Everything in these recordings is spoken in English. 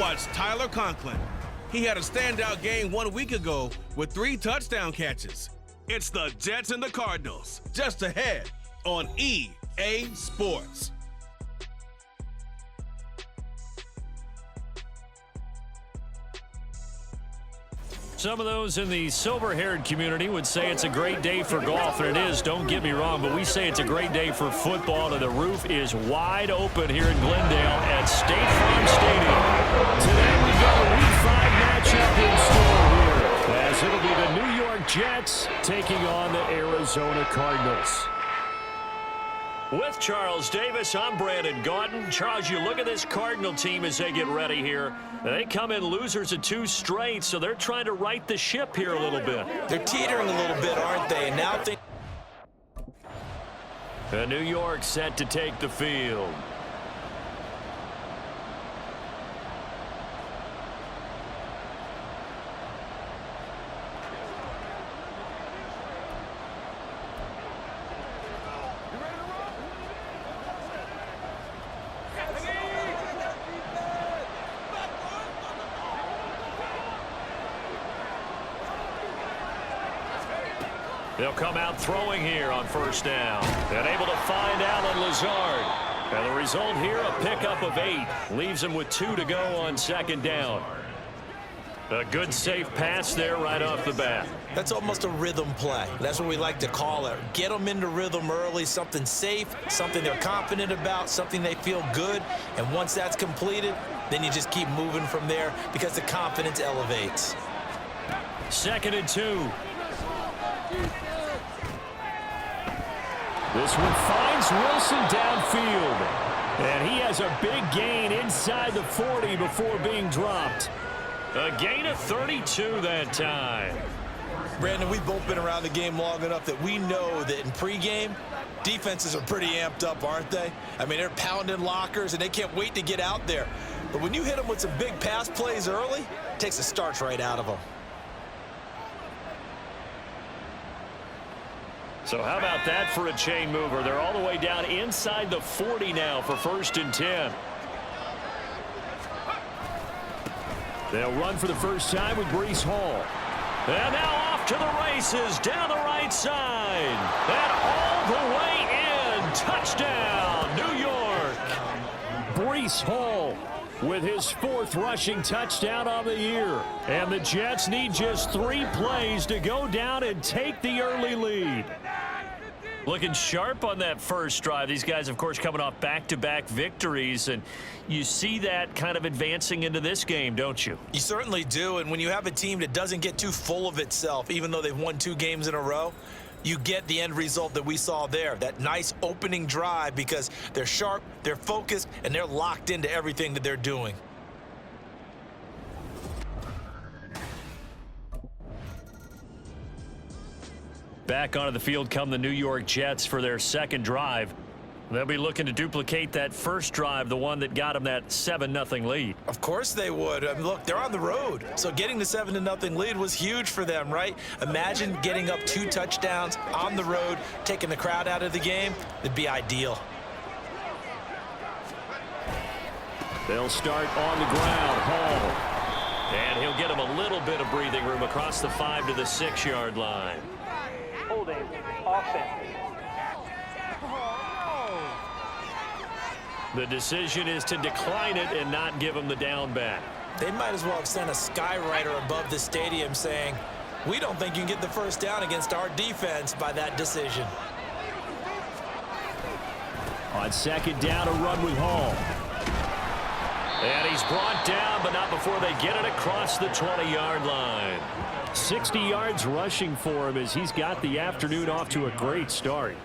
watch Tyler Conklin. He had a standout game 1 week ago with 3 touchdown catches. It's the Jets and the Cardinals, just ahead on EA Sports. Some of those in the silver-haired community would say it's a great day for golf, and it is, don't get me wrong, but we say it's a great day for football, and the roof is wide open here in Glendale at State Farm Stadium. Today we've got a Week 5 matchup in store here, as it'll be the New York Jets taking on the Arizona Cardinals. With Charles Davis, I'm Brandon Gaudin. Charles, you look at this Cardinal team as they get ready here. They come in losers of 2 straight, so they're trying to right the ship here a little bit. They're teetering a little bit, aren't they? And now New York set to take the field. They'll come out throwing here on first down. And able to find Allen Lazard. And the result here, a pickup of 8. Leaves him with 2 to go on second down. A good safe pass there right off the bat. That's almost a rhythm play. That's what we like to call it. Get them into rhythm early, something safe, something they're confident about, something they feel good. And once that's completed, then you just keep moving from there because the confidence elevates. 2nd and 2. This one finds Wilson downfield. And he has a big gain inside the 40 before being dropped. A gain of 32 that time. Brandon, we've both been around the game long enough that we know that in pregame, defenses are pretty amped up, aren't they? I mean, they're pounding lockers, and they can't wait to get out there. But when you hit them with some big pass plays early, it takes the starch right out of them. So how about that for a chain mover? They're all the way down inside the 40 now for 1st and 10. They'll run for the first time with Breece Hall. And now off to the races down the right side. And all the way in. Touchdown, New York. Breece Hall with his 4th rushing touchdown on the year. And the Jets need just 3 plays to go down and take the early lead. Looking sharp on that first drive. These guys, of course, coming off back-to-back victories, and you see that kind of advancing into this game, don't you? You certainly do, and when you have a team that doesn't get too full of itself, even though they've won 2 games in a row, you get the end result that we saw there, that nice opening drive, because they're sharp, they're focused, and they're locked into everything that they're doing. Back onto the field come the New York Jets for their 2nd drive. They'll be looking to duplicate that first drive, the one that got them that 7-0 lead. Of course they would. I mean, look, they're on the road. So getting the 7-0 lead was huge for them, right? Imagine getting up 2 touchdowns on the road, taking the crowd out of the game. It'd be ideal. They'll start on the ground. Hall. And he'll get him a little bit of breathing room across the 5 to the 6-yard line. Holding offense. The decision is to decline it and not give him the down back. They might as well have sent a skywriter above the stadium saying, we don't think you can get the first down against our defense by that decision. On 2nd down, a run with Hall. And he's brought down, but not before they get it across the 20-yard line. 60 yards rushing for him as he's got the afternoon off to a great start.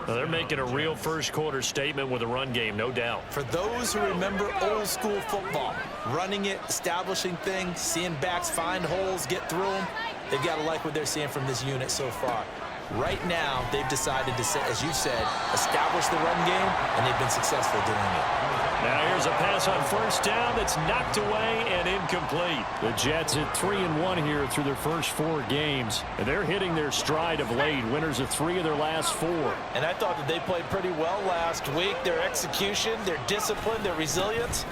Well, they're making a real first-quarter statement with a run game, no doubt. For those who remember old-school football, running it, establishing things, seeing backs find holes, get through them, they've got to like what they're seeing from this unit so far. Right now, they've decided to, as you said, establish the run game, and they've been successful doing it. Now here's a pass on first down that's knocked away and incomplete. The Jets at 3-1 here through their first 4 games. And they're hitting their stride of late. Winners of 3 of their last 4. And I thought that they played pretty well last week. Their execution, their discipline, their resilience,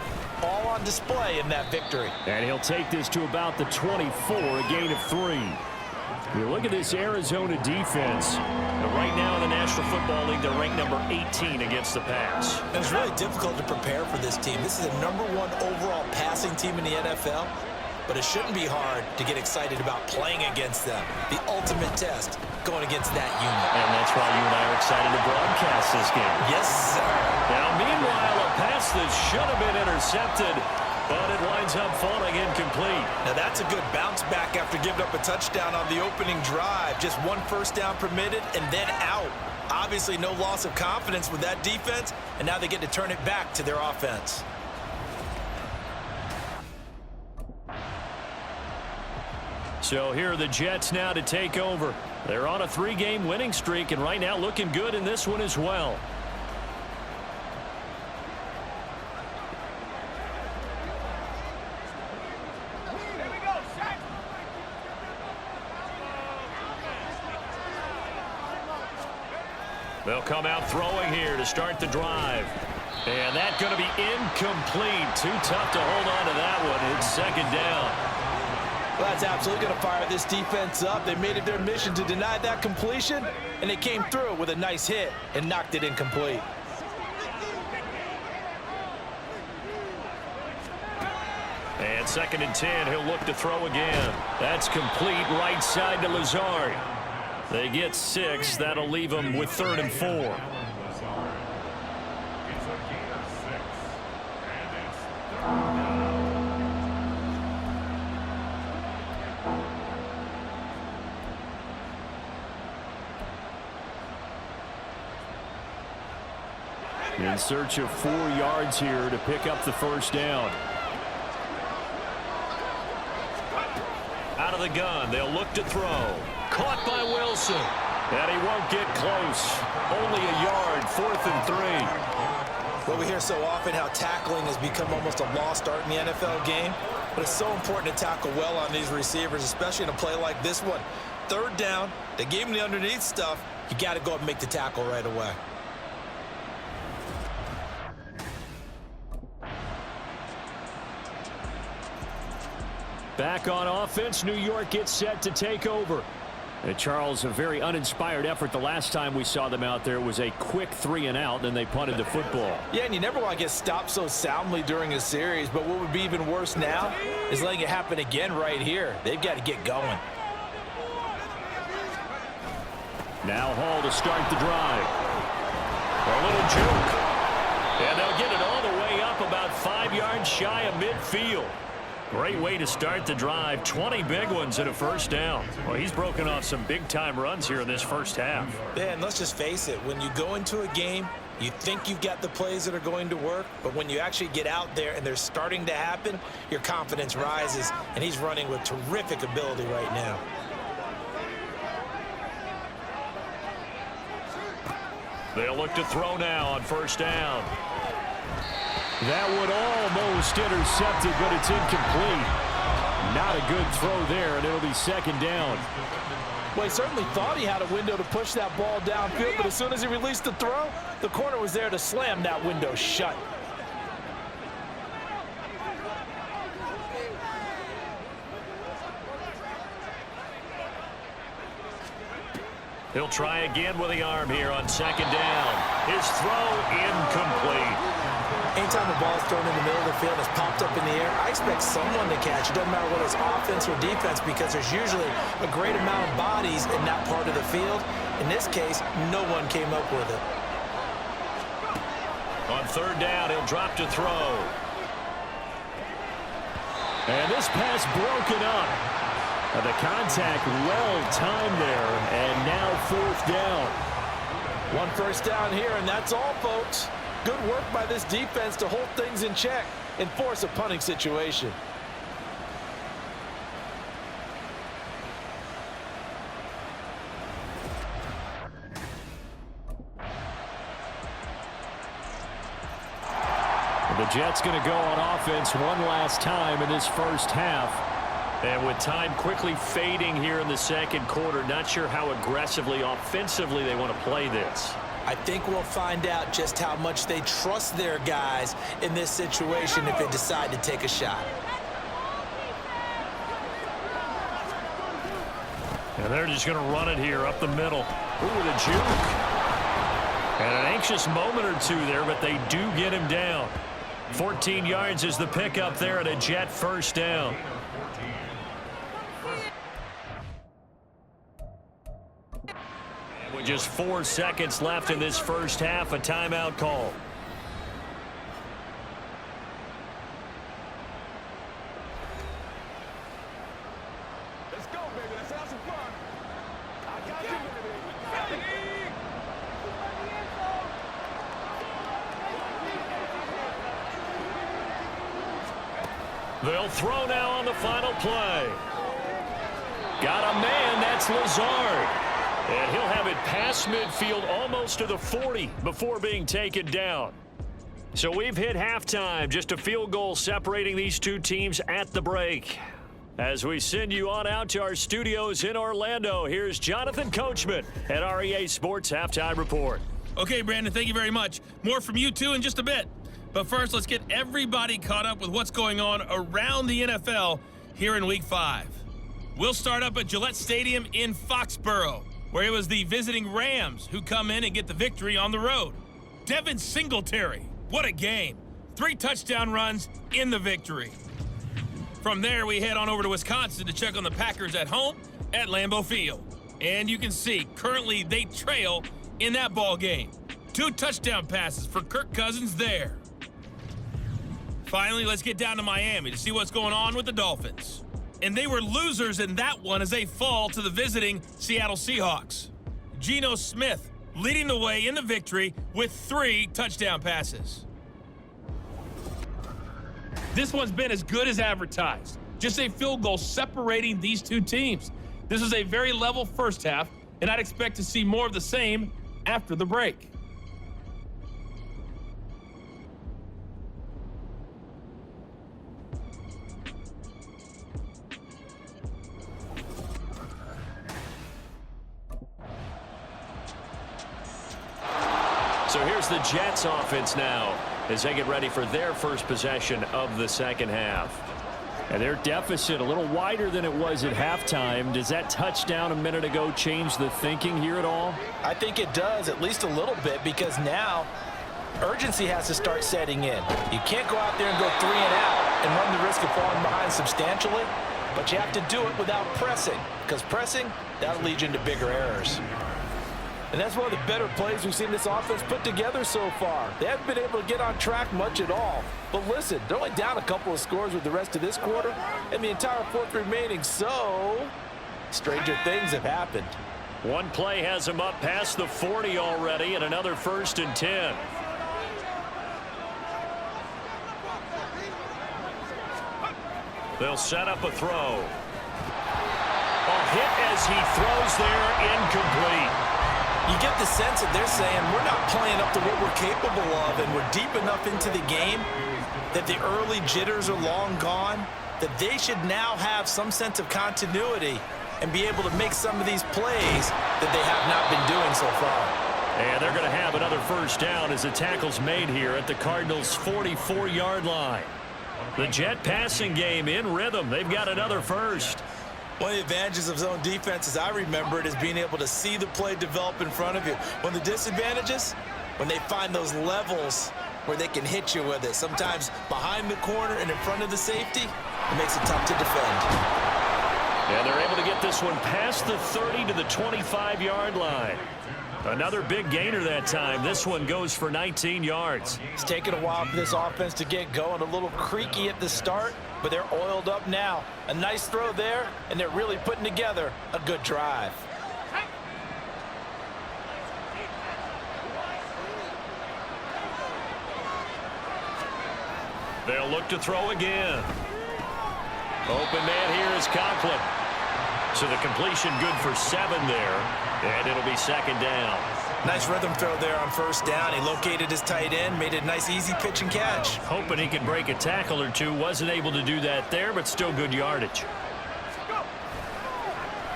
all on display in that victory. And he'll take this to about the 24, a gain of 3. You look at this Arizona defense. And right now in the National Football League, they're ranked number 18 against the pass. It was really difficult to prepare for this team. This is the #1 overall passing team in the NFL, but it shouldn't be hard to get excited about playing against them. The ultimate test going against that unit. And that's why you and I are excited to broadcast this game. Yes, sir. Now, meanwhile, a pass that should have been intercepted, but it winds up falling incomplete. Now that's a good bounce back after giving up a touchdown on the opening drive. Just 1 first down permitted and then out. Obviously no loss of confidence with that defense, and now they get to turn it back to their offense. So here are the Jets now to take over. They're on a 3-game winning streak, and right now looking good in this one as well. They'll come out throwing here to start the drive. And that's going to be incomplete. Too tough to hold on to that one. It's second down. Well, that's absolutely going to fire this defense up. They made it their mission to deny that completion, and they came through with a nice hit and knocked it incomplete. And 2nd and 10, he'll look to throw again. That's complete, right side to Lazard. They get 6. That'll leave them with 3rd and 4. In search of 4 yards here to pick up the first down. Out of the gun, they'll look to throw. Caught by Wilson. And he won't get close. Only a yard, 4th and 3. Well, we hear so often how tackling has become almost a lost art in the NFL game. But it's so important to tackle well on these receivers, especially in a play like this one. 3rd down, they gave him the underneath stuff. You got to go up and make the tackle right away. Back on offense, New York gets set to take over. Charles, a very uninspired effort the last time we saw them out there. Was a quick 3 and out, then they punted the football. Yeah, and you never want to get stopped so soundly during a series, but what would be even worse now is letting it happen again right here. They've got to get going. Now Hall to start the drive. A little juke. And they'll get it all the way up about 5 yards shy of midfield. Great way to start the drive. 20 big ones and a first down. Well, he's broken off some big-time runs here in this first half. Yeah, and let's just face it. When you go into a game, you think you've got the plays that are going to work, but when you actually get out there and they're starting to happen, your confidence rises, and he's running with terrific ability right now. They'll look to throw now on first down. That would almost intercept it, but it's incomplete. Not a good throw there, and it'll be second down. Well, he certainly thought he had a window to push that ball downfield, but as soon as he released the throw, the corner was there to slam that window shut. He'll try again with the arm here on second down. His throw incomplete. Anytime a ball is thrown in the middle of the field, it's popped up in the air, I expect someone to catch. It doesn't matter whether it's offense or defense, because there's usually a great amount of bodies in that part of the field. In this case, no one came up with it. On third down, he'll drop to throw. And this pass broken up. The contact well timed there, and now fourth down. 1 first down here, and that's all, folks. Good work by this defense to hold things in check and force a punting situation. The Jets going to go on offense one last time in this first half. And with time quickly fading here in the second quarter, not sure how aggressively, offensively they want to play this. I think we'll find out just how much they trust their guys in this situation if they decide to take a shot. And they're just going to run it here up the middle. Ooh, the juke. And an anxious moment or two there, but they do get him down. 14 yards is the pickup there at a Jet first down. And with just 4 seconds left in this first half, a timeout call. Let's go, baby. Let's have some fun. I got you, baby. They'll throw now on the final play. Got a man, that's Lazard. And he'll have it past midfield almost to the 40 before being taken down. So we've hit halftime, just a field goal separating these two teams at the break. As we send you on out to our studios in Orlando, here's Jonathan Coachman at REA Sports Halftime Report. Okay, Brandon, thank you very much. More from you two in just a bit. But first, let's get everybody caught up with what's going on around the NFL here in Week 5. We'll start up at Gillette Stadium in Foxborough, where it was the visiting Rams who come in and get the victory on the road. Devin Singletary, what a game. 3 touchdown runs in the victory. From there, we head on over to Wisconsin to check on the Packers at home at Lambeau Field. And you can see, currently they trail in that ball game. 2 touchdown passes for Kirk Cousins there. Finally, let's get down to Miami to see what's going on with the Dolphins. And they were losers in that one as they fall to the visiting Seattle Seahawks. Geno Smith leading the way in the victory with 3 touchdown passes. This one's been as good as advertised. Just a field goal separating these two teams. This is a very level first half, and I'd expect to see more of the same after the break. So here's the Jets offense now as they get ready for their first possession of the second half. And their deficit a little wider than it was at halftime. Does that touchdown a minute ago change the thinking here at all? I think it does, at least a little bit, because now urgency has to start setting in. You can't go out there and go 3 and out and run the risk of falling behind substantially, but you have to do it without pressing, because pressing, that'll lead you into bigger errors. And that's one of the better plays we've seen this offense put together so far. They haven't been able to get on track much at all. But listen, they're only down a couple of scores with the rest of this quarter and the entire fourth remaining, so stranger things have happened. One play has them up past the 40 already, and another 1st and 10. They'll set up a throw. A hit as he throws there, incomplete. You get the sense that they're saying we're not playing up to what we're capable of, and we're deep enough into the game that the early jitters are long gone, that they should now have some sense of continuity and be able to make some of these plays that they have not been doing so far. And they're going to have another first down as the tackle's made here at the Cardinals' 44-yard line. The Jet passing game in rhythm. They've got another first. One of the advantages of zone defense, as I remember it, is being able to see the play develop in front of you. One of the disadvantages, when they find those levels where they can hit you with it. Sometimes behind the corner and in front of the safety, it makes it tough to defend. And they're able to get this one past the 30 to the 25-yard line. Another big gainer that time. This one goes for 19 yards. It's taken a while for this offense to get going. A little creaky at the start, but they're oiled up now. A nice throw there, and they're really putting together a good drive. They'll look to throw again. Open man here is Conklin. So the completion good for 7 there, and it'll be 2nd down. Nice rhythm throw there on 1st down. He located his tight end, made it a nice easy pitch and catch. Hoping he could break a tackle or two. Wasn't able to do that there, but still good yardage.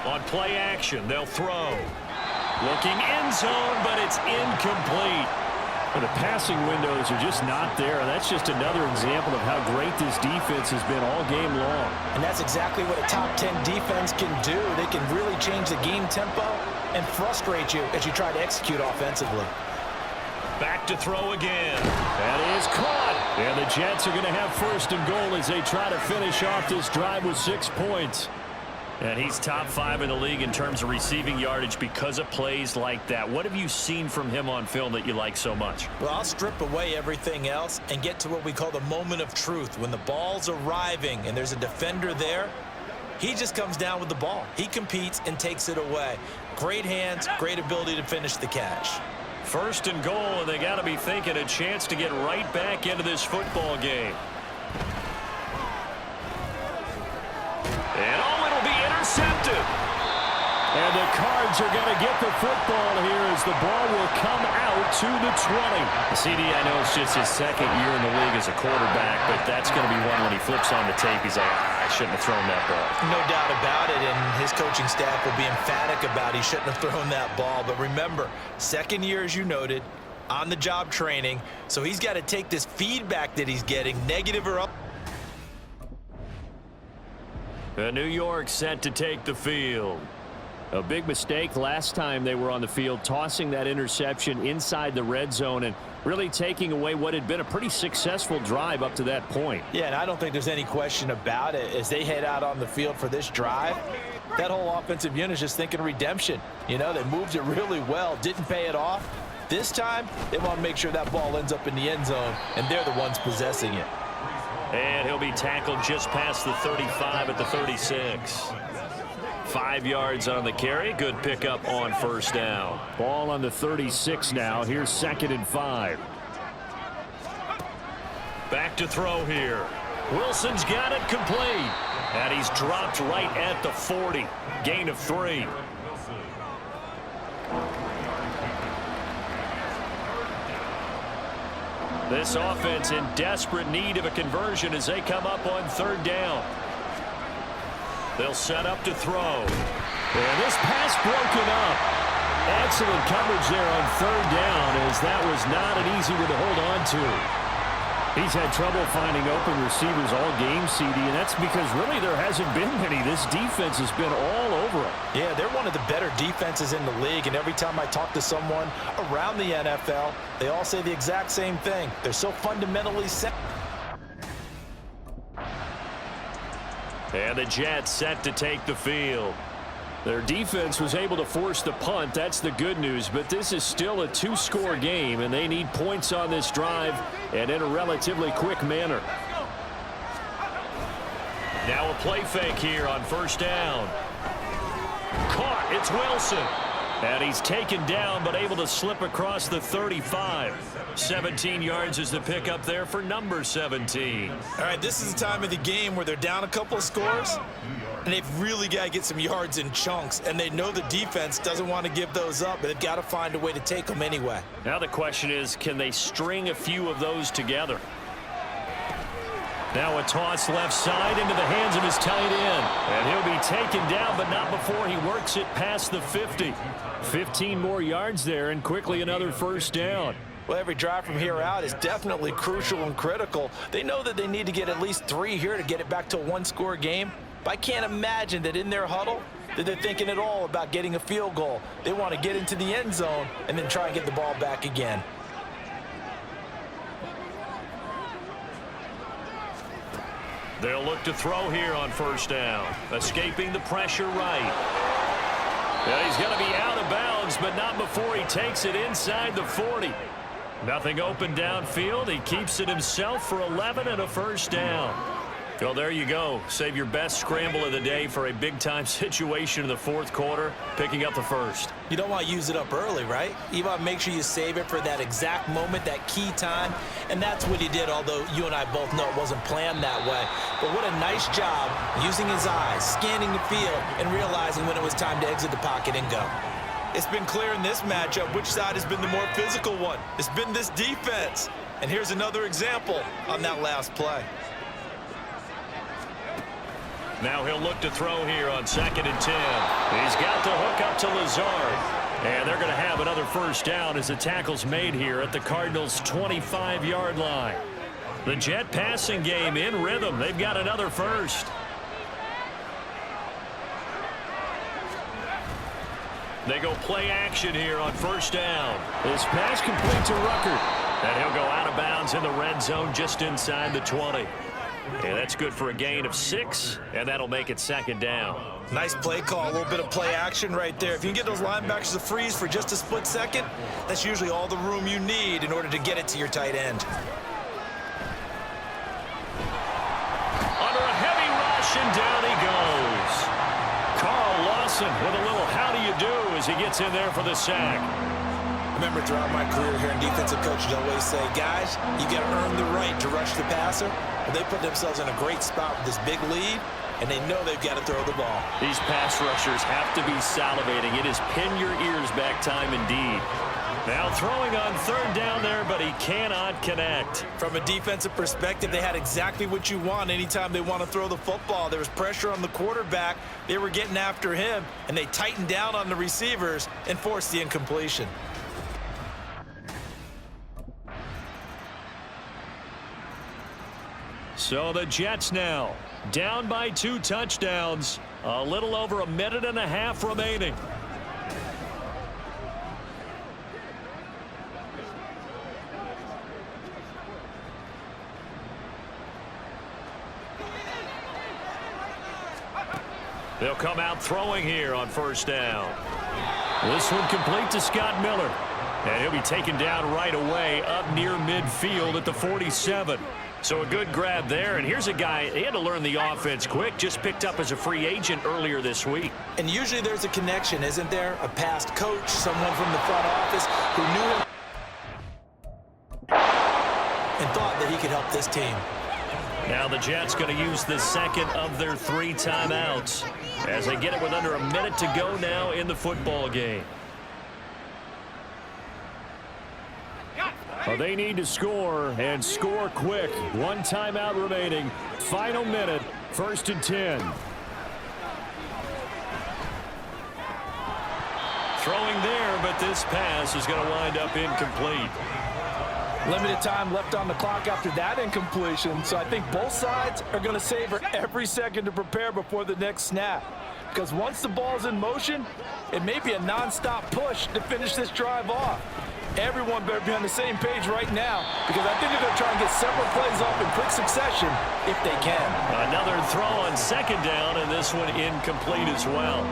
On play action, they'll throw. Looking end zone, but it's incomplete. The passing windows are just not there. That's just another example of how great this defense has been all game long. And that's exactly what a top 10 defense can do. They can really change the game tempo and frustrate you as you try to execute offensively. Back to throw again. That is caught. And the Jets are going to have first and goal as they try to finish off this drive with 6 points. And he's top 5 in the league in terms of receiving yardage because of plays like that. What have you seen from him on film that you like so much? Well, I'll strip away everything else and get to what we call the moment of truth. When the ball's arriving and there's a defender there, he just comes down with the ball. He competes and takes it away. Great hands, great ability to finish the catch. First and goal, and they got to be thinking a chance to get right back into this football game. And it'll be intercepted. And the Cards are going to get the football here as the ball will come out to the 20. CD, I know it's just his second year in the league as a quarterback, but that's going to be one when he flips on the tape. He's like, I shouldn't have thrown that ball. No doubt about it, and his coaching staff will be emphatic about he shouldn't have thrown that ball. But remember, second year, as you noted, on-the-job training, so he's got to take this feedback that he's getting, negative or up. New York set to take the field. A big mistake last time they were on the field, tossing that interception inside the red zone and really taking away what had been a pretty successful drive up to that point. Yeah, and I don't think there's any question about it. As they head out on the field for this drive, that whole offensive unit is just thinking redemption. You know, they moved it really well, didn't pay it off. This time, they want to make sure that ball ends up in the end zone, and they're the ones possessing it. And he'll be tackled just past the 35 at the 36. 5 yards on the carry. Good pickup on first down. Ball on the 36 now. Here's 2nd and 5. Back to throw here. Wilson's got it complete. And he's dropped right at the 40. Gain of 3. This offense in desperate need of a conversion as they come up on 3rd down. They'll set up to throw. And this pass broken up. Excellent coverage there on 3rd down as that was not an easy one to hold on to. He's had trouble finding open receivers all game, CD, and that's because really there hasn't been many. This defense has been all over him. Yeah, they're one of the better defenses in the league, and every time I talk to someone around the NFL, they all say the exact same thing. They're so fundamentally set. And the Jets set to take the field. Their defense was able to force the punt. That's the good news. But this is still a 2-score game, and they need points on this drive and in a relatively quick manner. Now a play fake here on first down. Caught. It's Wilson. And he's taken down but able to slip across the 35. 17 yards is the pickup there for number 17. All right, this is the time of the game where they're down a couple of scores, and they've really got to get some yards in chunks, and they know the defense doesn't want to give those up, but they've got to find a way to take them anyway. Now the question is, can they string a few of those together? Now a toss left side into the hands of his tight end. And he'll be taken down, but not before he works it past the 50. 15 more yards there, and quickly another first down. Well, every drive from here out is definitely crucial and critical. They know that they need to get at least 3 here to get it back to a 1-score game. But I can't imagine that in their huddle that they're thinking at all about getting a field goal. They want to get into the end zone and then try and get the ball back again. They'll look to throw here on first down. Escaping the pressure right. Yeah, he's going to be out of bounds, but not before he takes it inside the 40. Nothing open downfield. He keeps it himself for 11 and a first down. Well, there you go. Save your best scramble of the day for a big-time situation in the 4th quarter, picking up the first. You don't want to use it up early, right? You want to make sure you save it for that exact moment, that key time, and that's what he did, although you and I both know it wasn't planned that way. But what a nice job using his eyes, scanning the field, and realizing when it was time to exit the pocket and go. It's been clear in this matchup which side has been the more physical one. It's been this defense. And here's another example on that last play. Now he'll look to throw here on 2nd and 10. He's got the hook up to Lazard. And they're going to have another first down as the tackle's made here at the Cardinals' 25-yard line. The Jet passing game in rhythm. They've got another first. They go play action here on first down. This pass complete to Rucker. And he'll go out of bounds in the red zone just inside the 20. And that's good for a gain of 6, and that'll make it second down. Nice play call, a little bit of play action right there. If you can get those linebackers to freeze for just a split second, that's usually all the room you need in order to get it to your tight end. Under a heavy rush, and down he goes. Carl Lawson with a little how do you do as he gets in there for the sack. Remember, throughout my career here in defensive coaches always say, guys, you got to earn the right to rush the passer. Well, they put themselves in a great spot with this big lead, and they know they've got to throw the ball. These pass rushers have to be salivating. It is pin your ears back time indeed. Now throwing on third down there, but he cannot connect. From a defensive perspective, they had exactly what you want anytime they want to throw the football. There was pressure on the quarterback. They were getting after him, and they tightened down on the receivers and forced the incompletion. So the Jets now down by 2 touchdowns. A little over a minute and a half remaining. They'll come out throwing here on first down. This one complete to Scott Miller. And he'll be taken down right away up near midfield at the 47. So a good grab there, and here's a guy, he had to learn the offense quick, just picked up as a free agent earlier this week. And usually there's a connection, isn't there? A past coach, someone from the front office who knew him and thought that he could help this team. Now the Jets going to use the second of their 3 timeouts as they get it with under a minute to go now in the football game. Well, they need to score, and score quick. 1 timeout remaining. Final minute, 1st and 10. Throwing there, but this pass is going to wind up incomplete. Limited time left on the clock after that incompletion, so I think both sides are going to savor every second to prepare before the next snap. Because once the ball's in motion, it may be a non-stop push to finish this drive off. Everyone better be on the same page right now, because I think they're going to try and get several plays off in quick succession if they can. Another throw on second down, and this one incomplete as well.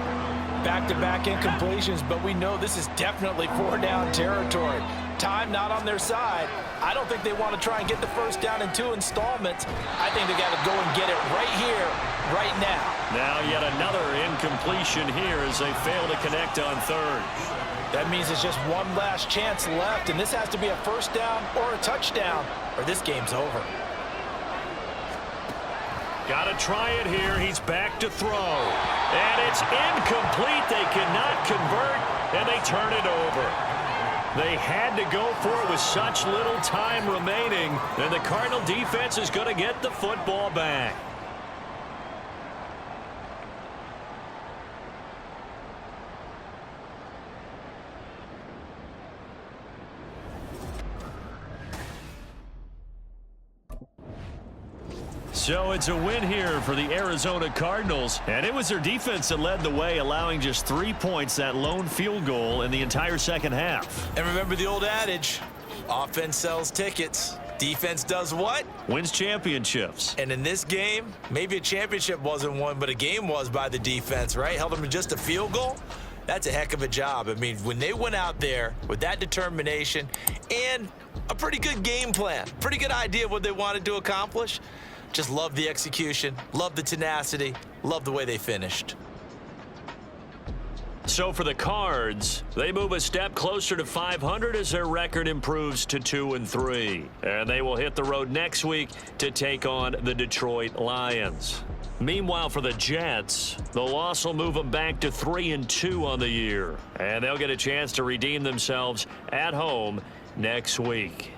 Back-to-back incompletions, but we know this is definitely 4-down territory. Time not on their side. I don't think they want to try and get the first down in 2 installments. I think they got to go and get it right here, right now. Now yet another incompletion here as they fail to connect on third. That means it's just one last chance left, and this has to be a first down or a touchdown, or this game's over. Got to try it here. He's back to throw. And it's incomplete. They cannot convert, and they turn it over. They had to go for it with such little time remaining, and the Cardinal defense is going to get the football back. So it's a win here for the Arizona Cardinals, and it was their defense that led the way, allowing just 3 points, that lone field goal in the entire second half. And remember the old adage, offense sells tickets. Defense does what? Wins championships. And in this game, maybe a championship wasn't won, but a game was by the defense, right? Held them to just a field goal. That's a heck of a job. I mean, when they went out there with that determination and a pretty good game plan, pretty good idea of what they wanted to accomplish, just love the execution, love the tenacity, love the way they finished. So for the Cards, they move a step closer to 500 as their record improves to 2-3. And they will hit the road next week to take on the Detroit Lions. Meanwhile, for the Jets, the loss will move them back to 3-2 on the year. And they'll get a chance to redeem themselves at home next week.